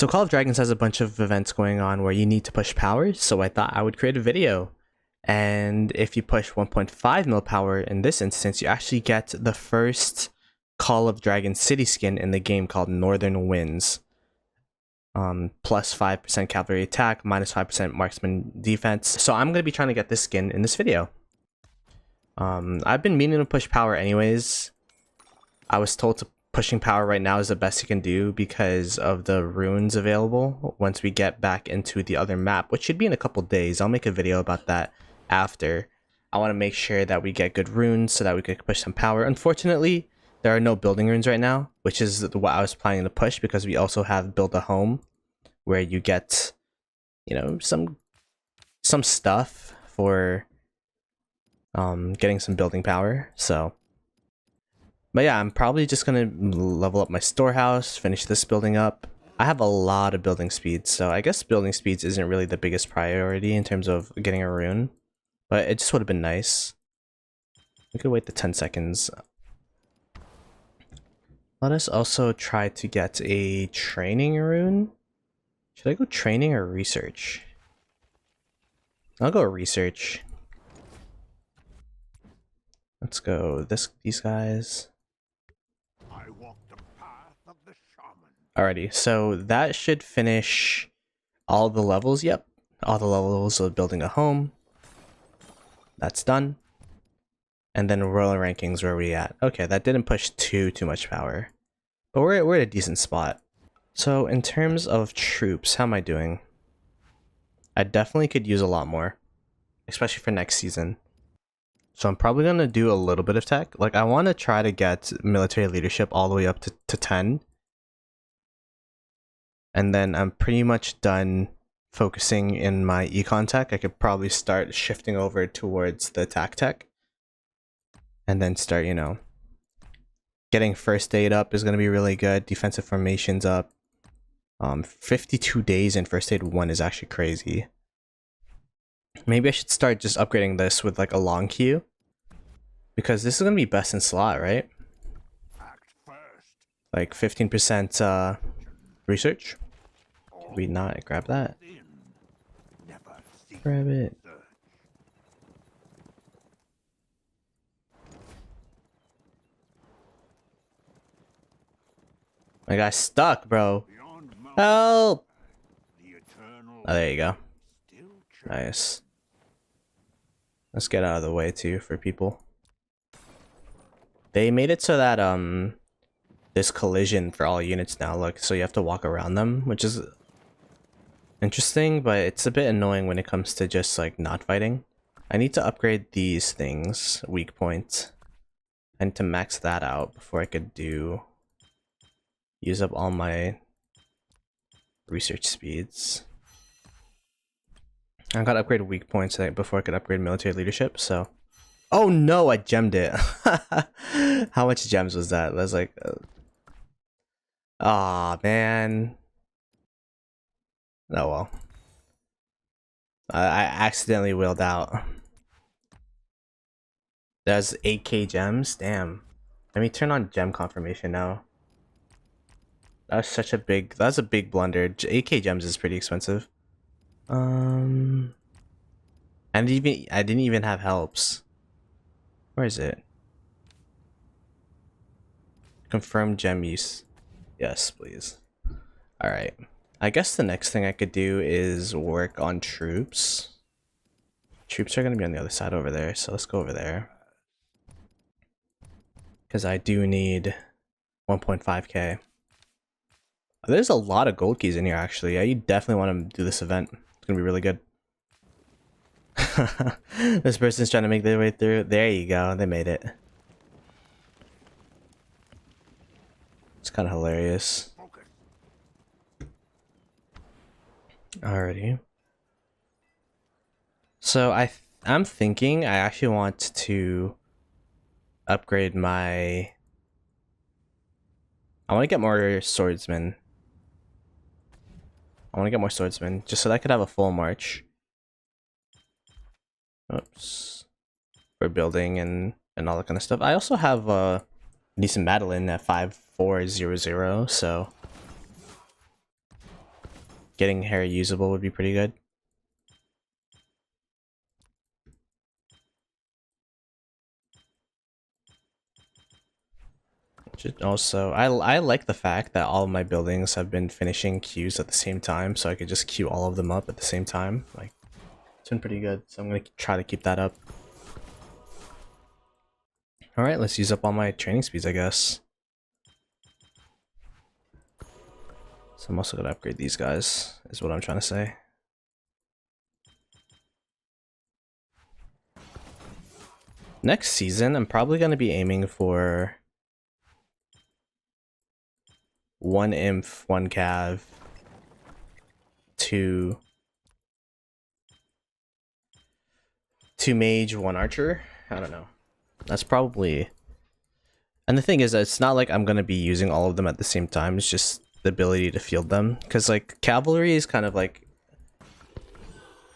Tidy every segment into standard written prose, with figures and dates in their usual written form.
So Call of Dragons has a bunch of events going on where you need to push power, so I thought I would create a video. And if you push 1.5 mil power in this instance, you actually get the first Call of Dragons city skin in the game called Northern Winds. Plus 5% cavalry attack, minus 5% marksman defense. So I'm going to be trying to get this skin in this video. I've been meaning to push power anyways. I was told to pushing power right now is the best you can do because of the runes available once we get back into the other map, which should be in a couple days. I'll make a video about that after. I want to make sure that we get good runes so that we can push some power. Unfortunately, there are no building runes right now, which is what I was planning to push because we also have Build a Home where you get, you know, some stuff for getting some building power. So but yeah, I'm probably just gonna level up my storehouse, finish this building up. I have a lot of building speeds, so I guess building speeds isn't really the biggest priority in terms of getting a rune, but it just would have been nice. We could wait the 10 seconds. Let us also try to get a training rune. Should I go training or research? I'll go research. Let's go these guys. Alrighty, so that should finish all the levels. Yep, all the levels of building a home. That's done. And then royal rankings, where are we at? Okay, that didn't push too much power, but we're at a decent spot. So in terms of troops, how am I doing? I definitely could use a lot more, especially for next season. So I'm probably gonna do a little bit of tech. Like I want to try to get military leadership all the way up to 10. And then I'm pretty much done focusing in my econ tech. I could probably start shifting over towards the attack tech. And then start, you know, getting first aid up is going to be really good. Defensive formations up. 52 days in first aid 1 is actually crazy. Maybe I should start just upgrading this with like a long queue. Because this is going to be best in slot, right? Like 15% research. Did we not grab that? Grab it. I got stuck, bro. Help! Oh, there you go. Nice. Let's get out of the way too for people. They made it so that there's collision for all units now, look, so you have to walk around them, which is interesting, but it's a bit annoying when it comes to just like not fighting. I need to upgrade these things, weak point. I need to max that out before I could use up all my research speeds. I gotta upgrade weak points before I could upgrade military leadership, so. Oh no, I gemmed it. How much gems was that? That's like, aw, man. Oh well. I accidentally willed out. There's 8k gems? Damn. Let me turn on gem confirmation now. That's a big blunder. 8k gems is pretty expensive. And I didn't even have helps. Where is it? Confirm gem use. Yes, please. Alright. I guess the next thing I could do is work on troops. Troops are going to be on the other side over there, so let's go over there. Because I do need 1.5k. There's a lot of gold keys in here, actually. Yeah, you definitely want to do this event. It's going to be really good. This person's trying to make their way through. There you go. They made it. It's kind of hilarious. Alrighty. So I'm thinking I actually want to upgrade my... I want to get more swordsmen. Just so that I could have a full march. Oops. For building and all that kind of stuff. I also have a decent Madeline at 5400, so getting hair usable would be pretty good. Also, I like the fact that all of my buildings have been finishing queues at the same time, so I could just queue all of them up at the same time. Like, it's been pretty good, so I'm gonna try to keep that up. Alright, let's use up all my training speeds, I guess. So I'm also gonna upgrade these guys, is what I'm trying to say. Next season, I'm probably gonna be aiming for 1 Inf, 1 Cav, 2 Mage, 1 Archer. I don't know. That's probably... And the thing is, it's not like I'm gonna be using all of them at the same time, it's just the ability to field them. Because, like, Cavalry is kind of like...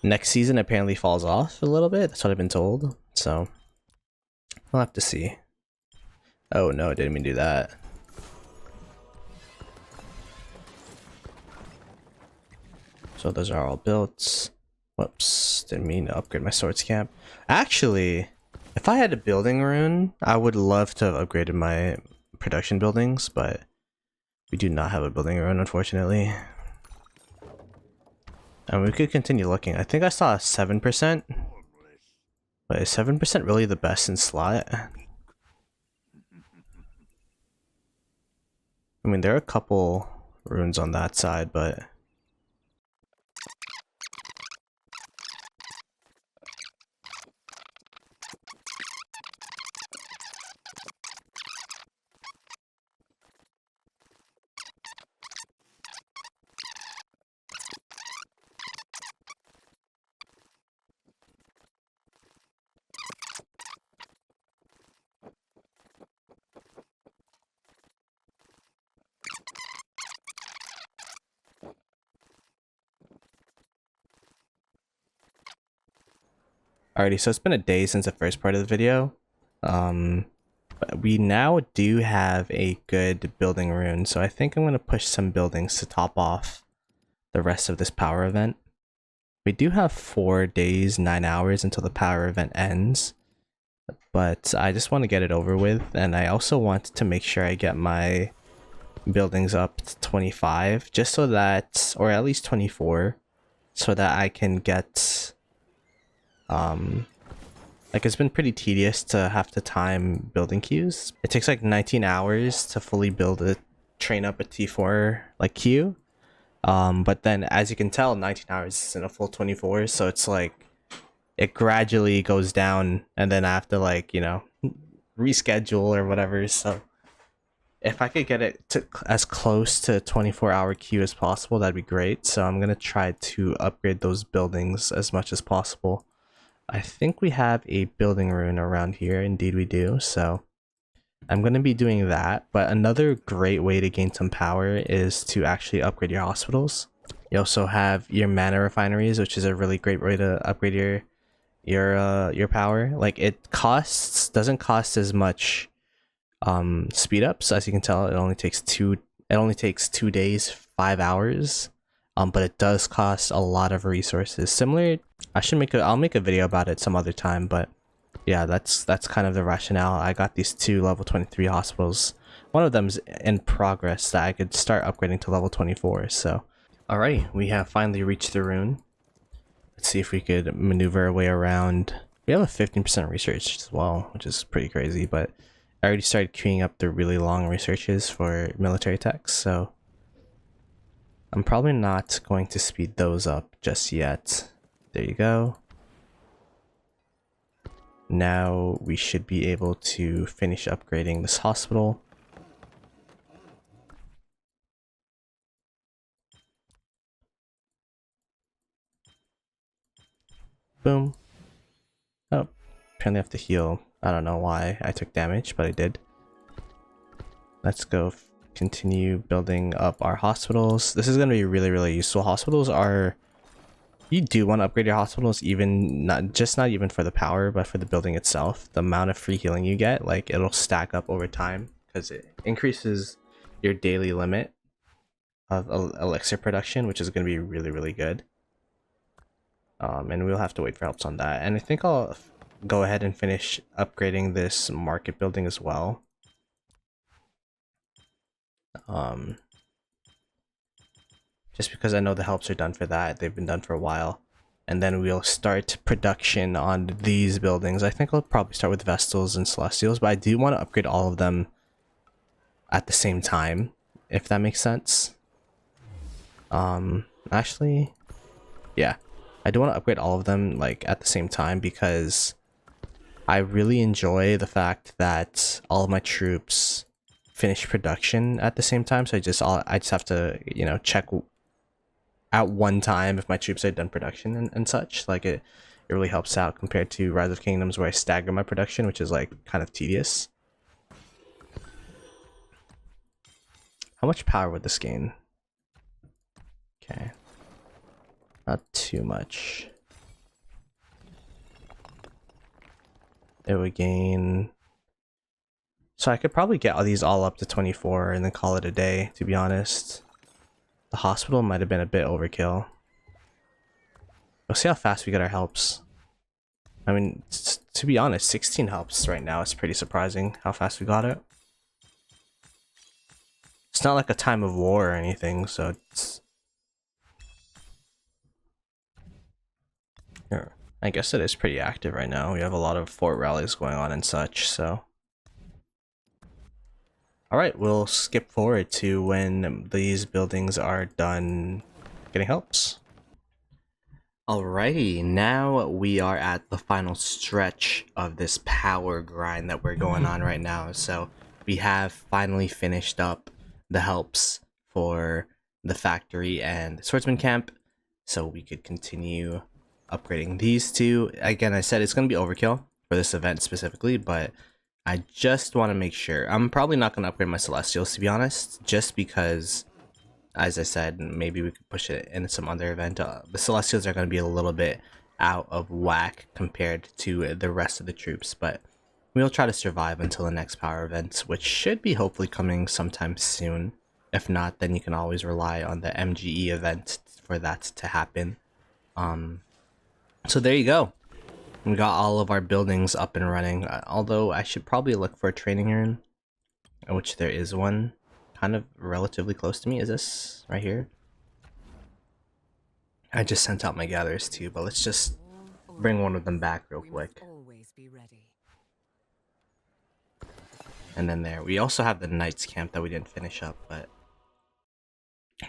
Next season apparently falls off a little bit, that's what I've been told, so... We'll have to see. Oh no, I didn't mean to do that. So those are all built. Whoops, didn't mean to upgrade my swords camp. Actually, if I had a building rune, I would love to have upgraded my production buildings, but we do not have a building rune, unfortunately. And we could continue looking. I think I saw 7%. But is 7% really the best in slot? I mean, there are a couple runes on that side, but... Alrighty, so it's been a day since the first part of the video. But we now do have a good building rune, so I think I'm going to push some buildings to top off the rest of this power event. We do have 4 days, 9 hours until the power event ends, but I just want to get it over with, and I also want to make sure I get my buildings up to 25, just so that, or at least 24, so that I can get... like, it's been pretty tedious to have to time building queues. It takes like 19 hours to fully train up a T4 like queue. But then as you can tell, 19 hours isn't a full 24, so it's like it gradually goes down, and then I have to, like, you know, reschedule or whatever. So if I could get it to as close to a 24-hour queue as possible, that'd be great. So I'm gonna try to upgrade those buildings as much as possible. I think we have a building rune around here. Indeed we do. So I'm going to be doing that. But another great way to gain some power is to actually upgrade your hospitals. You also have your mana refineries, which is a really great way to upgrade your power. Like, it doesn't cost as much speed ups. As you can tell, it only takes 2 days, 5 hours. But it does cost a lot of resources. Similar, I'll make a video about it some other time, but yeah, that's kind of the rationale. I got these 2 level 23 hospitals. One of them's in progress that I could start upgrading to level 24, so. Alright, we have finally reached the rune. Let's see if we could maneuver our way around. We have a 15% research as well, which is pretty crazy, but I already started queuing up the really long researches for military techs, so I'm probably not going to speed those up just yet. There you go. Now we should be able to finish upgrading this hospital. Boom. Oh, apparently I have to heal. I don't know why I took damage, but I did. Let's go continue building up our hospitals. This is going to be really, really useful. Hospitals are... You do want to upgrade your hospitals, even not even for the power, but for the building itself. The amount of free healing you get, like, it'll stack up over time because it increases your daily limit of elixir production, which is going to be really good. And we'll have to wait for helps on that. And I think I'll go ahead and finish upgrading this market building as well. Just because I know the helps are done for that. They've been done for a while. And then we'll start production on these buildings. I think I'll probably start with Vestals and Celestials, but I do want to upgrade all of them at the same time, if that makes sense. Actually, yeah. I do want to upgrade all of them like at the same time because I really enjoy the fact that all of my troops finish production at the same time. So I just have to, you know, check at one time if my troops are done production and such. Like it really helps out compared to Rise of Kingdoms where I stagger my production, which is like kind of tedious. How much power would this gain? Okay. Not too much. It would gain... So I could probably get all these all up to 24 and then call it a day, to be honest. The hospital might have been a bit overkill. We'll see how fast we get our helps. I mean, to be honest, 16 helps right now. It's pretty surprising how fast we got it. It's not like a time of war or anything, so it's... Here. I guess it is pretty active right now. We have a lot of fort rallies going on and such, so... Alright, we'll skip forward to when these buildings are done getting helps. Alrighty, now we are at the final stretch of this power grind that we're going on right now. So we have finally finished up the helps for the factory and the swordsman camp. So we could continue upgrading these two. Again, I said it's going to be overkill for this event specifically, but I just want to make sure. I'm probably not going to upgrade my Celestials, to be honest, just because, as I said, maybe we could push it in some other event. The Celestials are going to be a little bit out of whack compared to the rest of the troops, but we'll try to survive until the next power event, which should be hopefully coming sometime soon. If not, then you can always rely on the MGE event for that to happen. So there you go. We got all of our buildings up and running, although I should probably look for a training urn, which there is one kind of relatively close to me. Is this right here? I just sent out my gatherers too, but let's just bring one of them back real quick. And then there, we also have the Knights camp that we didn't finish up, but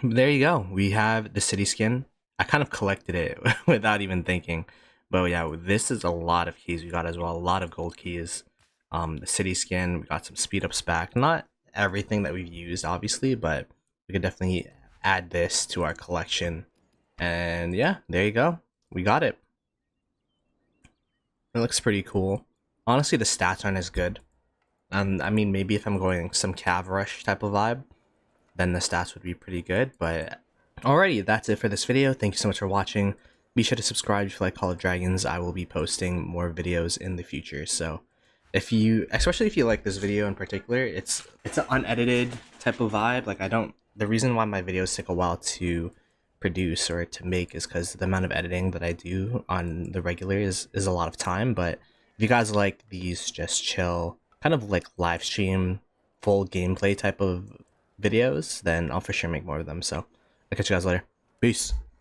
there you go. We have the city skin. I kind of collected it without even thinking. But yeah, this is a lot of keys we got as well. A lot of gold keys. The city skin, we got some speed ups back. Not everything that we've used, obviously, but we could definitely add this to our collection. And yeah, there you go. We got it. It looks pretty cool. Honestly, the stats aren't as good. I mean, maybe if I'm going some Cav Rush type of vibe, then the stats would be pretty good. But alrighty, that's it for this video. Thank you so much for watching. Be sure to subscribe if you like Call of Dragons. I will be posting more videos in the future. So especially if you like this video in particular, it's an unedited type of vibe. Like the reason why my videos take a while to produce or to make is because the amount of editing that I do on the regular is a lot of time. But if you guys like these just chill, kind of like live stream, full gameplay type of videos, then I'll for sure make more of them. So I'll catch you guys later. Peace.